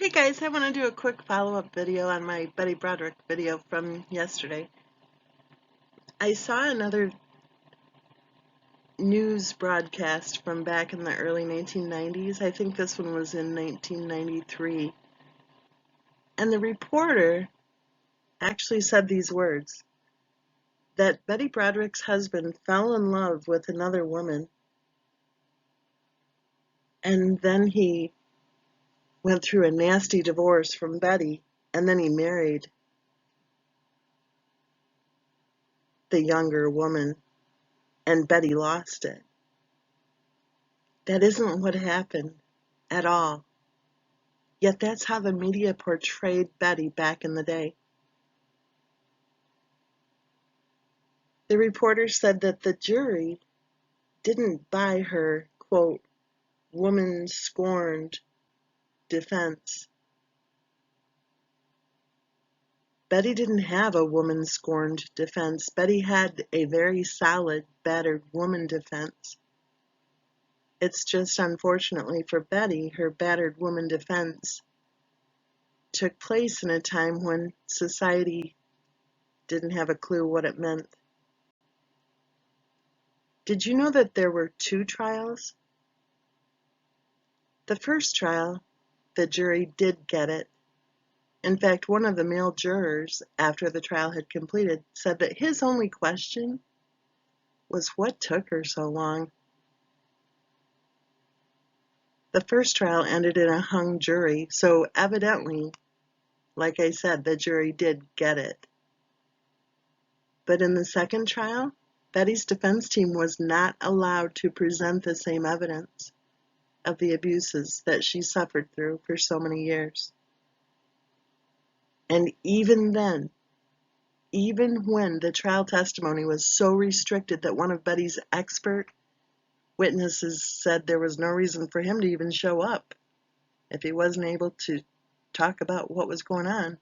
Hey guys, I want to do a quick follow-up video on my Betty Broderick video from yesterday. I saw another news broadcast from back in the early 1990s. I think this one was in 1993. And the reporter actually said these words, that Betty Broderick's husband fell in love with another woman, and then he went through a nasty divorce from Betty, and then he married the younger woman, and Betty lost it. That isn't what happened at all. Yet that's how the media portrayed Betty back in the day. The reporter said that the jury didn't buy her, quote, woman scorned defense. Betty didn't have a woman scorned defense. Betty had a very solid, battered woman defense. It's just unfortunately for Betty, her battered woman defense took place in a time when society didn't have a clue what it meant. Did you know that there were 2 trials? The first trial, the jury did get it. In fact, one of the male jurors, after the trial had completed, said that his only question was what took her so long. The first trial ended in a hung jury, so evidently, like I said, the jury did get it. But in the second trial, Betty's defense team was not allowed to present the same evidence of the abuses that she suffered through for so many years. And even then, even when the trial testimony was so restricted that one of Betty's expert witnesses said there was no reason for him to even show up if he wasn't able to talk about what was going on,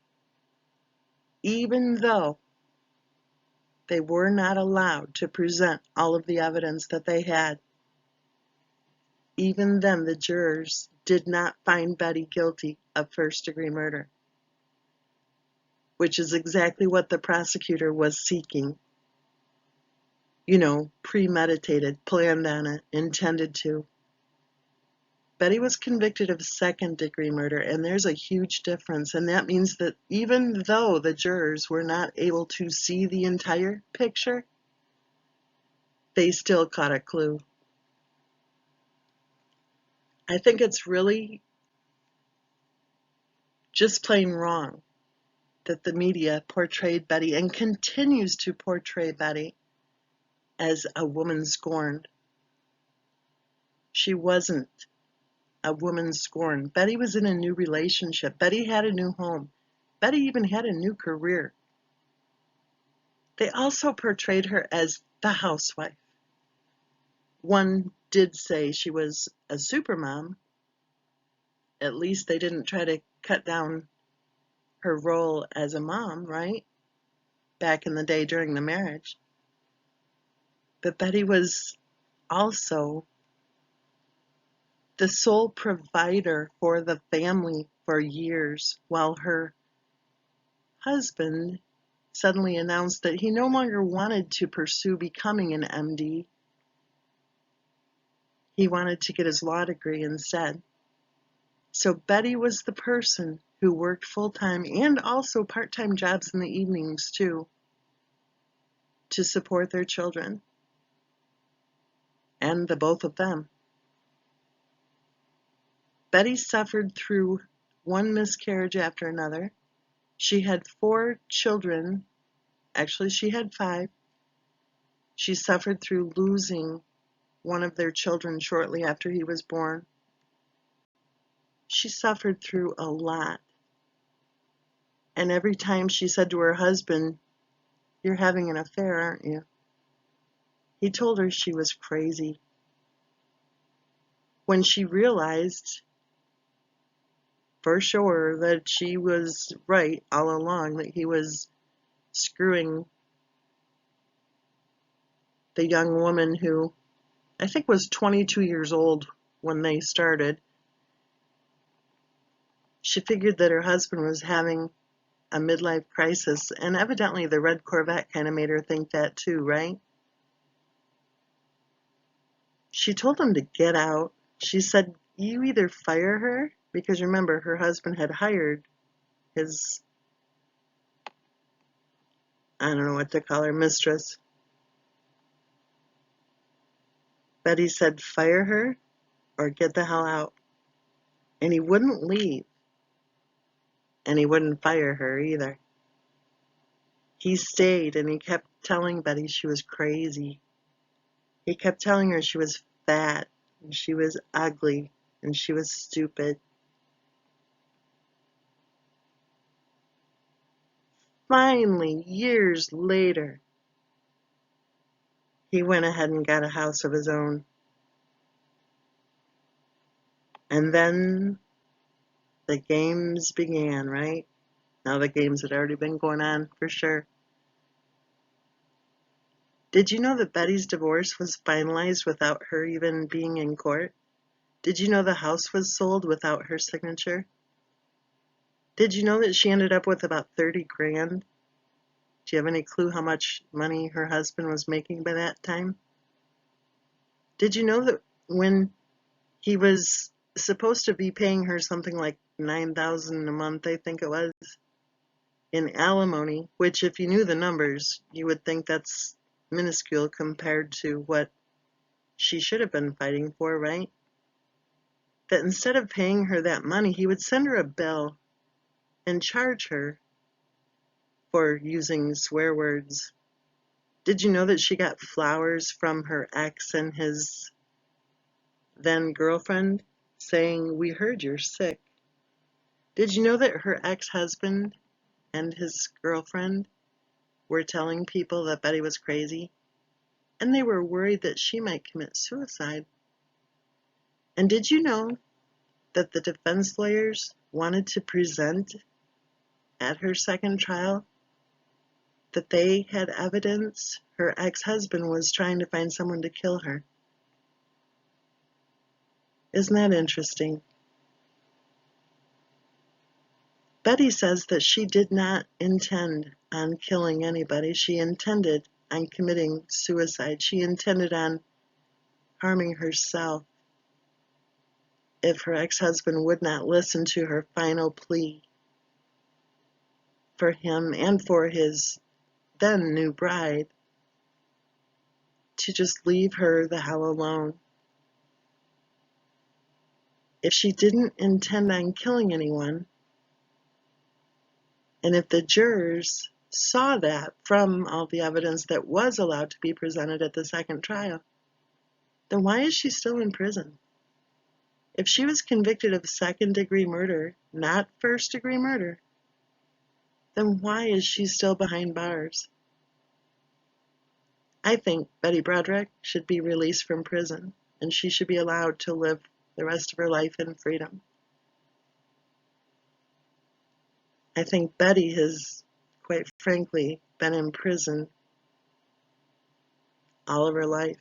even though they were not allowed to present all of the evidence that they had, even then the jurors did not find Betty guilty of first-degree murder, which is exactly what the prosecutor was seeking. You know, premeditated, planned on it, intended to. Betty was convicted of second-degree murder, and there's a huge difference, and that means that even though the jurors were not able to see the entire picture, they still caught a clue. I think it's really just plain wrong that the media portrayed Betty and continues to portray Betty as a woman scorned. She wasn't a woman scorned. Betty was in a new relationship. Betty had a new home. Betty even had a new career. They also portrayed her as the housewife. One did say she was a supermom. At least they didn't try to cut down her role as a mom, right? Back in the day during the marriage. But Betty was also the sole provider for the family for years, while her husband suddenly announced that he no longer wanted to pursue becoming an MD. He wanted to get his law degree instead. So Betty was the person who worked full-time and also part-time jobs in the evenings too, to support their children and the both of them. Betty suffered through one miscarriage after another. She had 4 children. Actually, she had 5. She suffered through losing one of their children shortly after he was born. She suffered through a lot. And every time she said to her husband, "You're having an affair, aren't you?" he told her she was crazy. When she realized for sure that she was right all along, that he was screwing the young woman who I think was 22 years old when they started, She figured that her husband was having a midlife crisis, and evidently the red Corvette kind of made her think that too, right? She told him to get out. She said, you either fire her, because remember, her husband had hired his, I don't know what to call her, mistress. Betty said, fire her or get the hell out. And he wouldn't leave, and he wouldn't fire her either. He stayed, and he kept telling Betty she was crazy. He kept telling her she was fat, and she was ugly, and she was stupid. Finally, years later, he went ahead and got a house of his own. And then the games began, right? Now the games had already been going on for sure. Did you know that Betty's divorce was finalized without her even being in court? Did you know the house was sold without her signature? Did you know that she ended up with about 30 grand? Do you have any clue how much money her husband was making by that time? Did you know that when he was supposed to be paying her something like $9,000 a month, I think it was, in alimony, which if you knew the numbers, you would think that's minuscule compared to what she should have been fighting for, right? That instead of paying her that money, he would send her a bill and charge her for using swear words. Did you know that she got flowers from her ex and his then girlfriend saying, we heard you're sick? Did you know that her ex-husband and his girlfriend were telling people that Betty was crazy? And they were worried that she might commit suicide. And did you know that the defense lawyers wanted to present at her second trial that they had evidence her ex-husband was trying to find someone to kill her? Isn't that interesting? Betty says that she did not intend on killing anybody. She intended on committing suicide. She intended on harming herself if her ex-husband would not listen to her final plea for him and for his then new bride to just leave her the hell alone. If she didn't intend on killing anyone, and if the jurors saw that from all the evidence that was allowed to be presented at the second trial, then why is she still in prison? If she was convicted of second-degree murder, not first-degree murder, then why is she still behind bars? I think Betty Broderick should be released from prison, and she should be allowed to live the rest of her life in freedom. I think Betty has, quite frankly, been in prison all of her life.